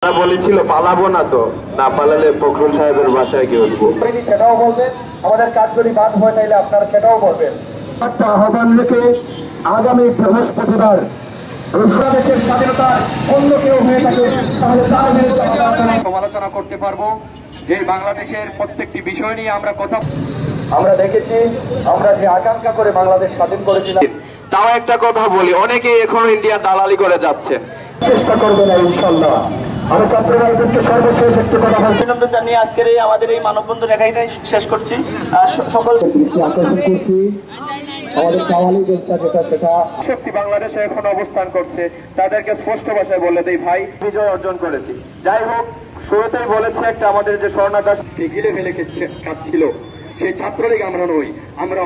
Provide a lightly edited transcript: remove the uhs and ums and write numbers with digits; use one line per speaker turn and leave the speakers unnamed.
বলেছিল পালাবো না, তো না পালালে ফখরুল সাহেবের বাসায় গিয়ে উঠবো।
সেটাও বলবেন, আমাদের কাজ যদি বাদ হয় তাহলে আপনারা সেটাও বলবেন। একটা আহ্বান রেখে আগামী বৃহস্পতিবার বাংলাদেশের স্বাধীনতার অন্য কেউ হয়ে থাকে তাহলে তার বিরুদ্ধে সমালোচনা করতে পারবো। যে বাংলাদেশের প্রত্যেকটি বিষয় নিয়ে আমরা দেখেছি, আমরা যে আকাঙ্ক্ষা করে বাংলাদেশ স্বাধীন করেছিলাম।
তাও একটা কথা বলি, অনেকেই এখনো ইন্ডিয়ার দালালি করে যাচ্ছে।
চেষ্টা করবে না ইনশাল্লাহ। আমি চট্টগ্রামকে সর্বশেষ একটি কথা বলছি,
অভিনন্দন জানিয়ে আজকের আমাদের এই মানববন্ধন এখানেই শেষ করছি। সকল
আকর্ষণ করছি আমাদের কাওয়ালি দেশটা যেটা
শক্তি বাংলাদেশে এখন অবস্থান করছে, তাদেরকে স্পষ্ট ভাষায় বলে দেই, ভাই বিজয় অর্জন করেছি। যাই হোক, শুরুতেই বলেছে একটা আমাদের যে স্বর্ণাকাশ গিলে ফেলে খাচ্ছিল, সেই ছাত্রলীগ আমরা নই, আমরা